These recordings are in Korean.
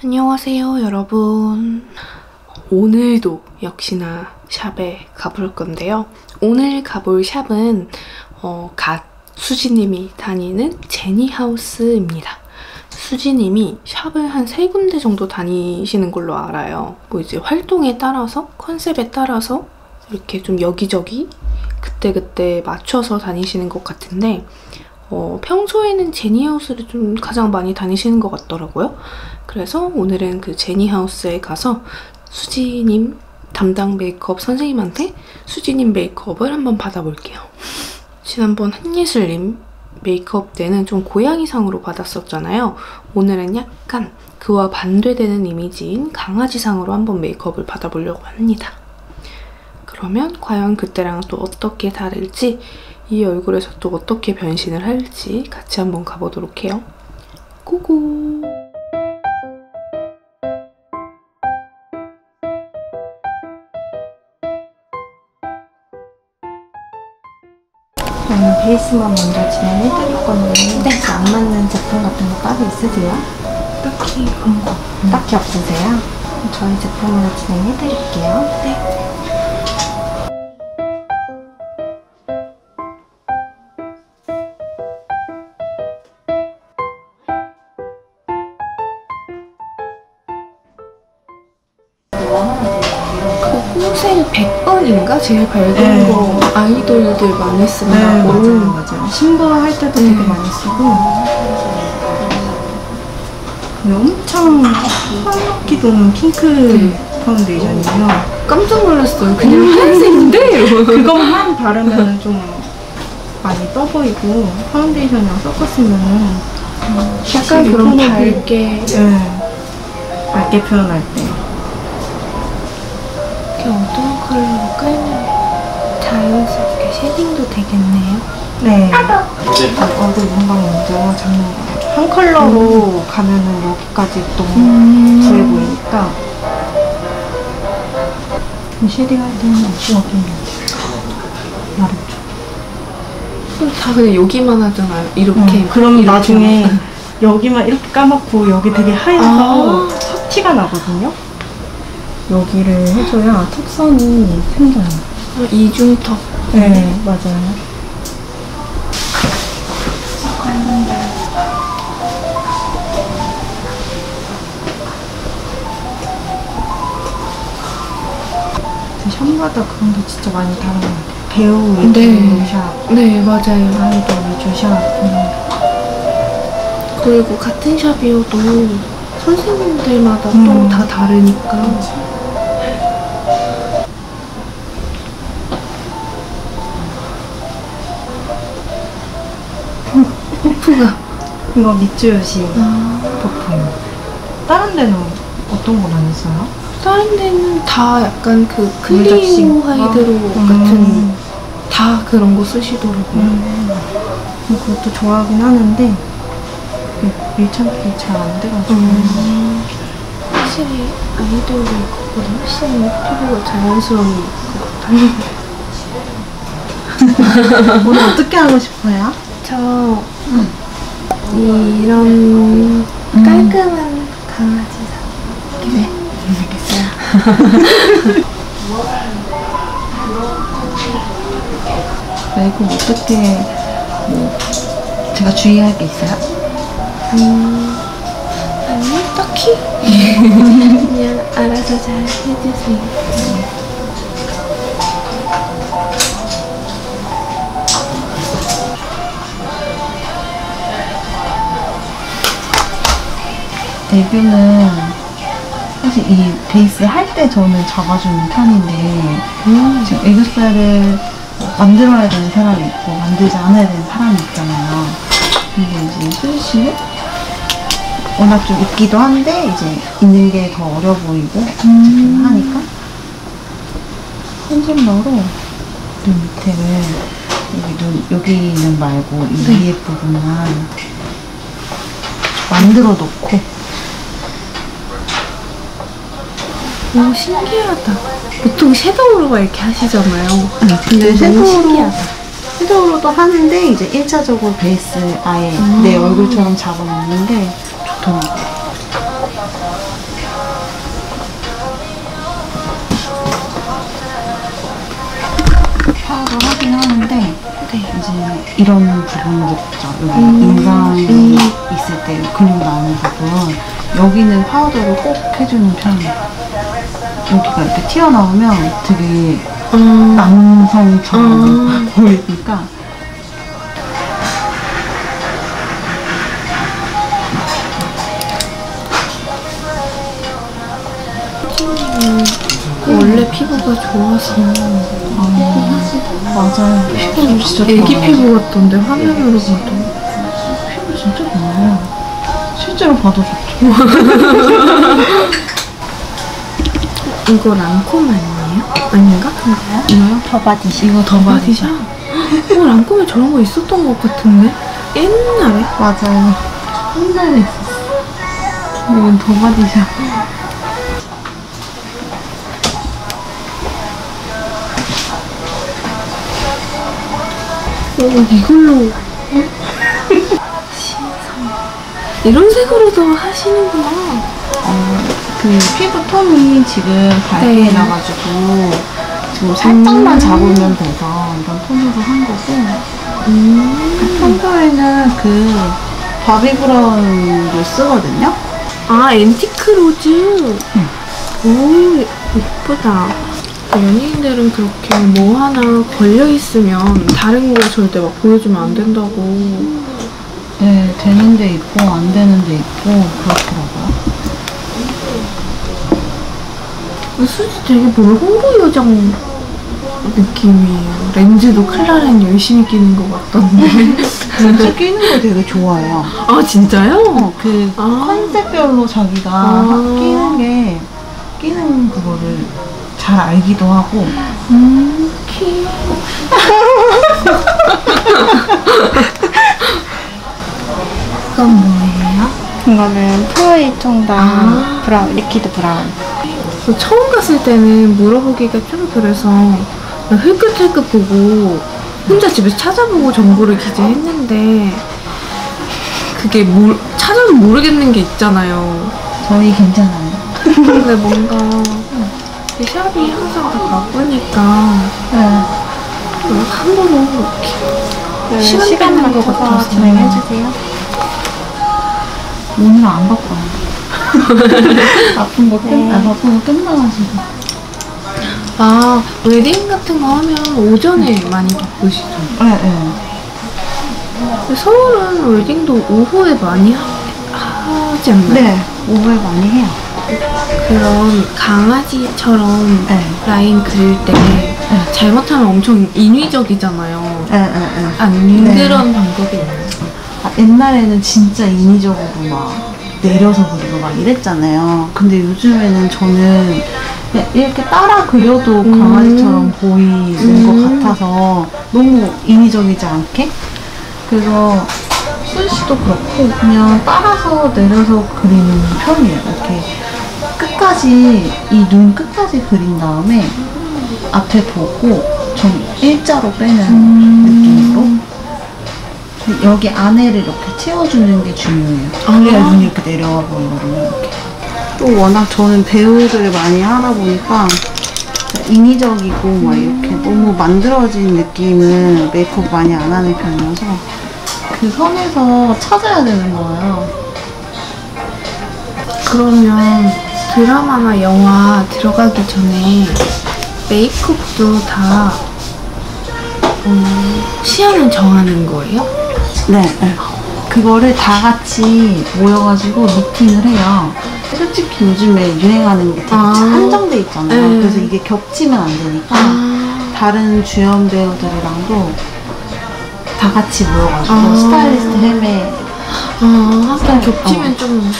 안녕하세요 여러분. 오늘도 역시나 샵에 가볼 건데요. 오늘 가볼 샵은 갓 수지님이 다니는 제니하우스입니다. 수지님이 샵을 한 3군데 정도 다니시는 걸로 알아요. 뭐 이제 활동에 따라서, 컨셉에 따라서 이렇게 좀 여기저기 그때그때 맞춰서 다니시는 것 같은데 평소에는 제니하우스를 좀 가장 많이 다니시는 것 같더라고요. 그래서 오늘은 그 제니하우스에 가서 수지님 담당 메이크업 선생님한테 수지님 메이크업을 한번 받아볼게요. 지난번 한예슬님 메이크업 때는 좀 고양이상으로 받았었잖아요. 오늘은 약간 그와 반대되는 이미지인 강아지상으로 한번 메이크업을 받아보려고 합니다. 그러면 과연 그때랑 또 어떻게 다를지, 이 얼굴에서 또 어떻게 변신을 할지 같이 한번 가보도록 해요. 고고! 저는 베이스만 먼저 진행해드릴 건데 혹시 안 맞는 제품 같은 거 따로 있으세요? 딱히 그런 거 딱히 없으세요? 그럼 저희 제품으로 진행해드릴게요. 네. 그 꽃의 100번인가? 제일 밝은 거 아이돌들 많이 쓴다고. 네, 맞아요. 신부할 때도 되게 많이 쓰고 엄청 환하게 도는 핑크 파운데이션이에요. 깜짝 놀랐어요. 그냥 하얀색인데? 그것만 바르면 좀 많이 떠 보이고 파운데이션이랑 섞었으면은 약간 그런 밝게 밝게 표현할 때 이렇게 어두운 컬러로 깔면 자연스럽게 쉐딩도 되겠네요. 네. 얼굴 윤광 먼저 잡는 거예요. 한 컬러로 가면은 여기까지 너무 부해 보이니까 쉐딩할 때는 여기 아래쪽 다 그냥 여기만 하잖아요. 이렇게. 그럼 이렇게 나중에 여기만 이렇게 까맣고 여기 되게 하얘서 턱 티가 나거든요. 여기를 해줘야 턱선이 생겨요. 이중턱. 네, 맞아요. 샵마다 그런 게 진짜 많이 다른 것 같아요. 배우 위주 샵, 네, 맞아요. 아이돌 위주 샵. 그리고 같은 샵이어도 선생님들마다 또 다 다르니까. 퍼프가. 이거 미쯔요시 퍼프예요. 다른 데는 어떤 거 많이 써요? 다른 데는 다 약간 그 물적식. 클리오 하이드로 같은 다 그런 거 쓰시더라고요. 그것도 좋아하긴 하는데 밀착이 잘 안 돼가지고 확실히 아이돌 메이크업보다 훨씬 피부가 자연스러운 것 같아요. 오늘 어떻게 하고 싶어요? 저 이런 깔끔한 강아지상. 네, 알겠어요. 메이크업 어떻게 제가 주의할 게 있어요? 아니요, 딱히. 그냥 알아서 잘 해주세요. 애교는 사실 이 베이스 할 때 저는 잡아주는 편인데 지금 애교살을 만들어야 되는 사람이 있고 만들지 않아야 되는 사람이 있잖아요. 근데 이제 수지 씨는 워낙 좀 있기도 한데 이제 있는 게 더 어려 보이고 하니까 컨실러로 눈 밑에를 여기는 말고 이 위에 부분만 만들어 놓고. 너무 신기하다. 보통 섀도우로만 이렇게 하시잖아요. 근데 너무 신기하다. 섀도우로도 하는데 이제 1차적으로 베이스 아예 내 얼굴처럼 잡아놓는 게 좋더라고요. 하긴 하는데 네. 이제 이런 부분들 있죠. 여기 인상이 있을 때 근육 나는 부분 여기는 파우더를 꼭 해주는 편이에요. 여기가 이렇게 튀어나오면 되게 남성처럼 보이니까. 원래 피부가 좋아서 맞아요. 피부 진짜 애기 좋아요. 피부 같던데 화면으로 봐도 피부 진짜 좋아요. 실제로 봐도 좋죠. 이거 랑콤 아니에요? 아닌가? 이거요? 더바디샵. 이거 더바디샵? 랑콤에 저런 거 있었던 것 같은데? 옛날에? 맞아요. 옛날에 있었어. 이건 더바디샵. 이걸로 이런 색으로도 하시는구나. 그 피부 톤이 지금 밝게 나가지고 지금 살짝만 잡으면 돼서 이런 톤으로 한 거고 평소에는 그 바비 브라운도 쓰거든요. 아, 앤티크 로즈. 오, 예쁘다. 연예인들은 그렇게 뭐 하나 걸려있으면 다른 거 절대 막 보여주면 안 된다고. 네, 되는 데 있고 안 되는 데 있고 그렇더라고요. 수지 되게 뭘 홍보 요정 느낌이에요. 렌즈도 클라렌 열심히 끼는 것 같던데. 렌즈 끼는 거 되게 좋아해요. 아, 진짜요? 그 컨셉별로 자기가 끼는 그거를 잘 알기도 하고. 이건 뭐예요? 이거는 프로이 총당 브라운, 리퀴드 브라운. 처음 갔을 때는 물어보기가 좀 그래서 흘끗흘끗 보고 혼자 집에서 찾아보고 정보를 기재했는데 그게 찾아도 모르겠는 게 있잖아요. 저희 괜찮아요. 근데 뭔가 이 샵이 항상 다 바쁘니까 한 번은 이렇게 시간 되는 것 같아서 진행해주세요. 오늘은 안 바빠요. 바쁜 거 끝나가지고. 아, 웨딩 같은 거 하면 오전에 많이 바쁘시죠? 네. 근데 서울은 웨딩도 오후에 많이 하지 않나요? 네, 오후에 많이 해요. 그런 강아지처럼 네. 라인 그릴 때 잘못하면 엄청 인위적이잖아요. 네. 안 네. 그런 방법이 있나요? 옛날에는 진짜 인위적으로 막 내려서 그리고 막 이랬잖아요. 근데 요즘에는 저는 그냥 이렇게 따라 그려도 강아지처럼 보이는 것 같아서 너무 인위적이지 않게? 그래서 순씨도 그렇고 그냥 따라서 내려서 그리는 편이에요. 이렇게 끝까지 이 눈 끝까지 그린 다음에 앞에 보고 좀 일자로 빼는 느낌으로 여기 안에를 이렇게 채워주는 게 중요해요. 그래야 눈이 이렇게 내려와 보이거든요. 이렇게. 또 워낙 저는 배우들을 많이 하다 보니까 인위적이고 막 이렇게 너무 만들어진 느낌은 메이크업 많이 안 하는 편이어서 그 선에서 찾아야 되는 거예요. 그러면 드라마나 영화 들어가기 전에 메이크업도 다 시간을 정하는 거예요? 네. 그거를 다 같이 모여가지고 미팅을 해요. 솔직히 요즘에 유행하는 게 되게 한정돼 있잖아요. 네. 그래서 이게 겹치면 안 되니까 다른 주연 배우들이랑도 다 같이 모여가지고 스타일리스트 헤매 항상 겹치면 좀.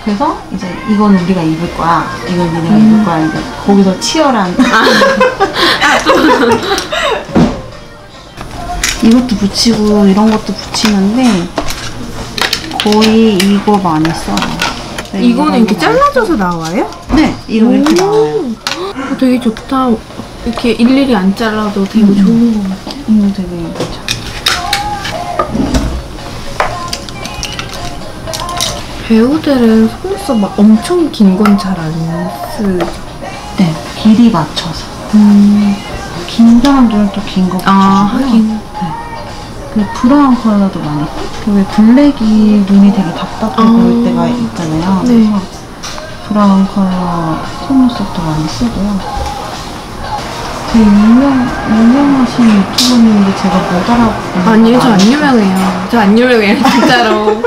그래서 이제 이건 우리가 입을 거야, 이건 니네가 입을 거야. 이제 거기서 치열한 이것도 붙이고 이런 것도 붙이는데 거의 이거 많이 써요. 네, 이거는 이렇게 잘라져서 나와요? 네, 이거 이렇게 나와요. 되게 좋다. 이렇게 일일이 안 잘라도 되게 좋은 것 같아요. 이거 되게 괜찮아. 배우들은 속눈썹 막 엄청 긴 건 잘 안 쓰죠. 네, 길이 맞춰서. 긴 사람들은 또 긴 거 붙여주고요. 하긴. 네. 그 브라운 컬러도 많이. 왜 블랙이 눈이 되게 답답해 보일 때가 있잖아요. 네. 그래서 브라운 컬러 속눈썹도 많이 쓰고요. 되게 유명하신 유튜버님인데 제가 못 알아보는. 아니요, 저 안 유명해요. 저 안 유명해요, 진짜로.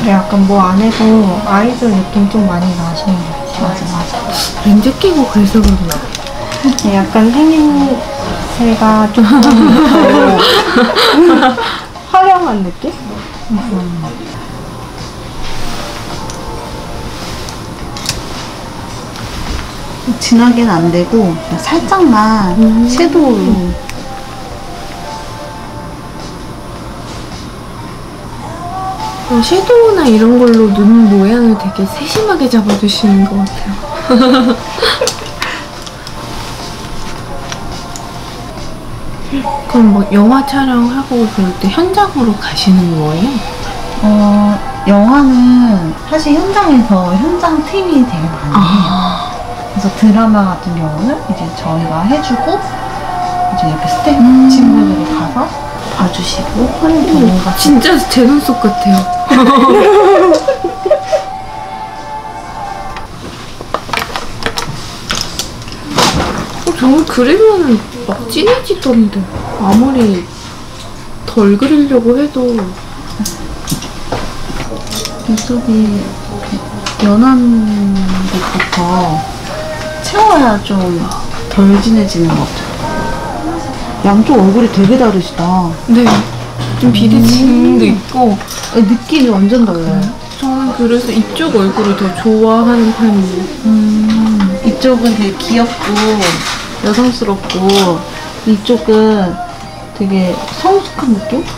그래, 약간 뭐 안 해도 아이돌 느낌 좀 많이 나시는 것 같아요. 맞아. 렌즈 끼고 그래서 그런가. 네, 약간 생김새가 조금 더 화려한 느낌? 진하게는 안 되고 그냥 살짝만 섀도우로. 섀도우나 이런 걸로 눈 모양을 되게 세심하게 잡아주시는 것 같아요. 그럼 뭐 영화 촬영하고 그럴 때 현장으로 가시는 거예요? 영화는 사실 현장에서 현장 팀이 되게 많이 해요. 그래서 드라마 같은 경우는 이제 저희가 해주고 이제 옆에 스태프 친구들이 가서 봐주시고 하는 경우가 진짜 제 눈썹 같아요. 저는 그리면은 막 진해지던데. 아무리 덜 그리려고 해도. 눈썹이 연한 곳부터 채워야 좀 덜 진해지는 것 같아요. 양쪽 얼굴이 되게 다르시다. 네. 좀 비리짐도 있고. 느낌이 완전 달라요. 저는 그래서 이쪽 얼굴을 더 좋아하는 편이에요. 이쪽은 되게 귀엽고 여성스럽고 이쪽은 되게 성숙한 느낌? 있죠.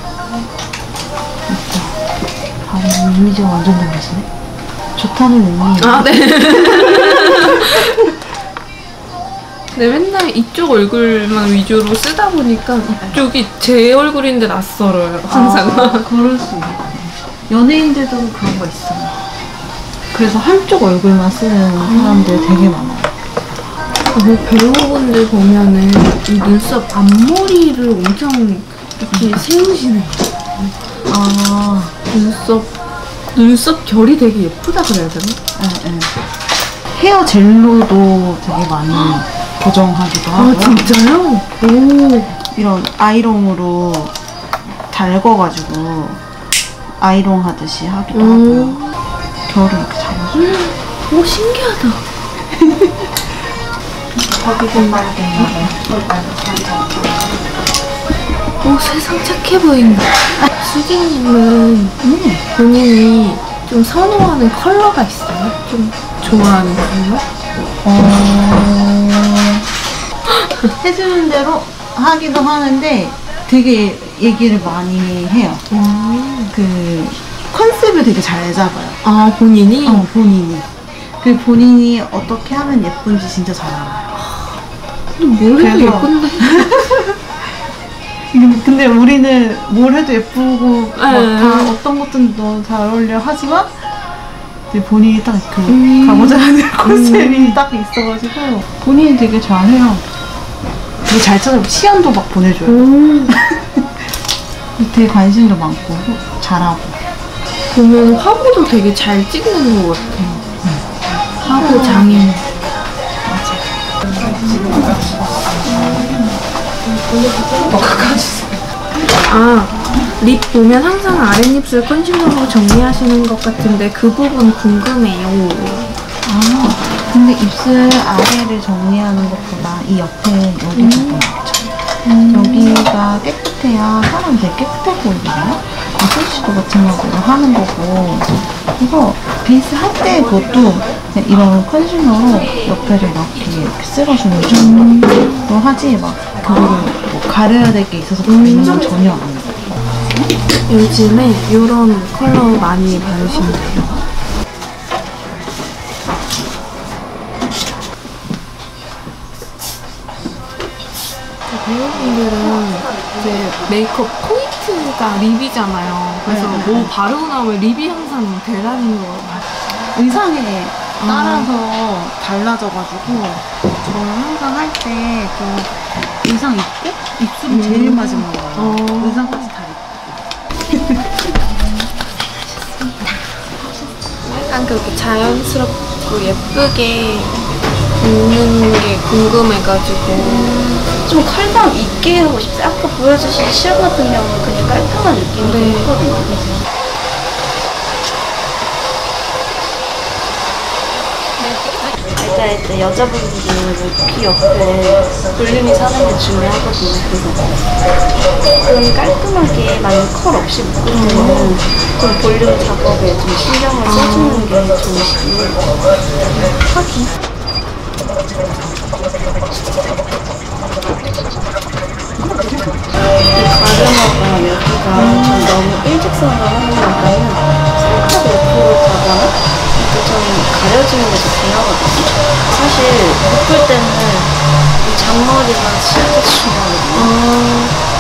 바로 이미지가 완전 달라지네. 좋다는 의미. 아, 네. 네, 맨날 이쪽 얼굴만 위주로 쓰다 보니까 이쪽이 제 얼굴인데 낯설어요, 항상. 그럴 수 있겠네. 연예인들도 그런 거 있어요. 그래서 한쪽 얼굴만 쓰는 사람들 되게 많아요. 배우분들 보면은 이 눈썹 앞머리를 엄청 이렇게 세우시는 거예요. 눈썹 결이 되게 예쁘다 그래야 되나? 네. 헤어 젤로도 되게 많이 고정하기도 하고요. 진짜요? 오. 이런 아이롱으로 달궈가지고 아이롱 하듯이 하기도 하고요. 결을 이렇게 잡아줘요. 오, 신기하다. 오, 세상 착해 보인다. 수진님은 본인이 좀 선호하는 컬러가 있어요? 좀 좋아하는 컬러? 해주는 대로 하기도 하는데 되게 얘기를 많이 해요. 그 컨셉을 되게 잘 잡아요. 아, 본인이? 본인이. 그 본인이 어떻게 하면 예쁜지 진짜 잘 알아요. 뭘 해도 그래서- 예쁜데. 근데 우리는 뭘 해도 예쁘고 막 네. 다 어떤 것든 너무 잘 어울려 하지만 이제 본인이 딱 그 가고자 하는 컨셉이 딱 있어가지고 본인이 되게 잘해요. 되게 잘 찾아고 시연도 막 보내줘요. 되게 관심도 많고 잘하고. 보면 화보도 되게 잘 찍는 것 같아요. 화보 장인. 아, 립 보면 항상 아랫입술 컨실러로 정리하시는 것 같은데 그 부분 궁금해요. 근데 입술 아래를 정리하는 것보다 이 옆에 여기 부분 있죠. 여기가 깨끗해야 사람이 되게 깨끗해 보이잖아요. 아이섀도우 같은 경우도 하는 거고. 그래서 베이스 할 때 그것도 그냥 이런 컨실러로 옆에를 이렇게 쓸어주는 정도로 하지 막 그거를 뭐 가려야 될 게 있어서 가리는 건 전혀 안 해요. 요즘에 이런 컬러 많이 바르신대요. 배우분들은 이제 메이크업 포인트가 립이잖아요. 그래서 네. 뭐 바르고 나면 립이 항상 대단한 거 같아요. 의상에 따라서 달라져가지고 저는 항상 할 때 그 의상 입고 입술은 제일 마지막으로 와요. 의상까지 다 입고. 약간 그렇게 자연스럽고 예쁘게 입는 게 궁금해가지고. 좀 컬감 있게 하고 싶어요. 아까 보여주신 시험 같은 경우는 그냥 깔끔한 느낌이 네. 있거든요. 일단 여자분들은 귀 옆에 볼륨이 사는 게 중요하거든요. 그래서 그런 깔끔하게 만약 컬 없이 묶을 때는 좀 볼륨 작업에 좀 신경을 써주는 게 좋으시고 하기. 가르마가 여기가 좀 너무 일직선으로 하는 것보다는 살짝 옆으로 가거나 좀 가려지는 게 좋긴 하거든요. 사실 묶을 때는 이 잔머리가 진짜 중요하거든요.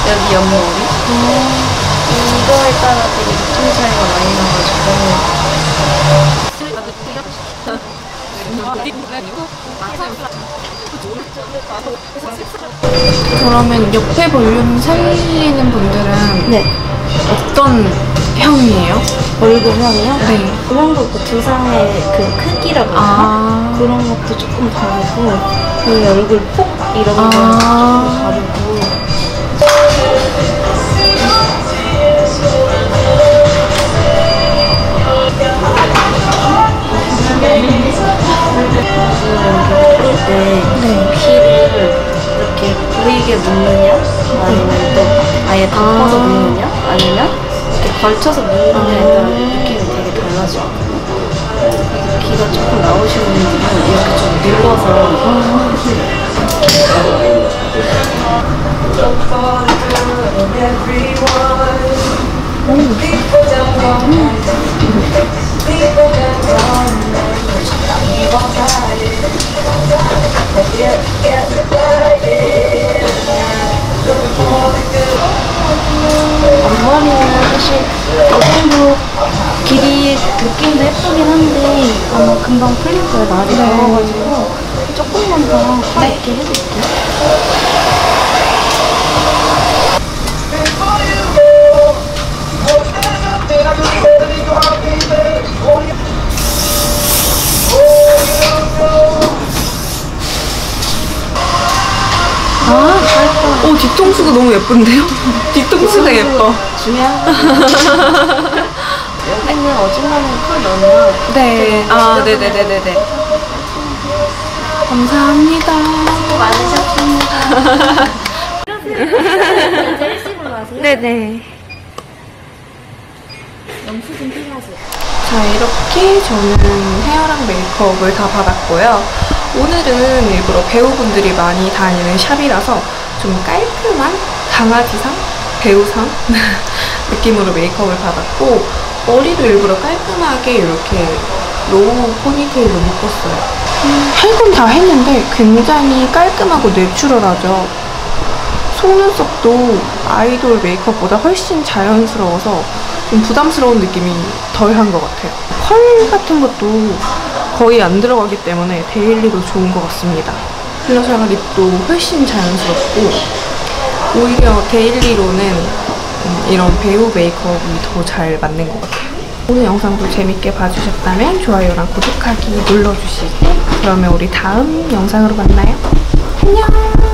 여기 옆머리. 이거에 따라 되게 느낌 차이가 많이 나가지고. 그러면 옆에 볼륨 살리는 분들은 네. 어떤 형이에요? 얼굴형이요? 네. 그런 거 있고 두상의 그 크기라고 할까? 그런 것도 조금 다르고 그 얼굴 폭 이런 거는 조금 다르고. 귀를 이렇게 보이게 묶느냐 아니면 또 아예 덮어서 묶느냐 아니면 이렇게 걸쳐서 묶느냐에 따라 느낌이 되게 달라지거든요. 귀가 조금 나오시는 분들은 이렇게 좀 눌러서 앞머리는 사실 느낌도 길이 느낌도 예쁘긴 한데 아마 금방 풀릴 거예요. 날이 더워가지고 조금만 더 가볍게 해줄게요. 오, 뒤통수가 너무 예쁜데요? 뒤통수가 예뻐. 중요한 건 여기는 어중간한 컬 넣으면 네. 아, 네네네네네. 감사합니다. 수고 많으셨습니다. 셀시블로 하세요? 네네. 영수증 필요하세요? 자, 이렇게 저는 헤어랑 메이크업을 다 받았고요. 오늘은 일부러 배우분들이 많이 다니는 샵이라서 좀 깔끔한 강아지상? 배우상? 느낌으로 메이크업을 받았고, 머리도 일부러 깔끔하게 이렇게 로우 포니테일로 묶었어요. 할 건 다 했는데 굉장히 깔끔하고 내추럴하죠. 속눈썹도 아이돌 메이크업보다 훨씬 자연스러워서 좀 부담스러운 느낌이 덜한 것 같아요. 펄 같은 것도 거의 안 들어가기 때문에 데일리로 좋은 것 같습니다. 블러셔랑 립도 훨씬 자연스럽고 오히려 데일리로는 이런 배우 메이크업이 더 잘 맞는 것 같아요. 오늘 영상도 재밌게 봐주셨다면 좋아요랑 구독하기 눌러주시고 그러면 우리 다음 영상으로 만나요. 안녕!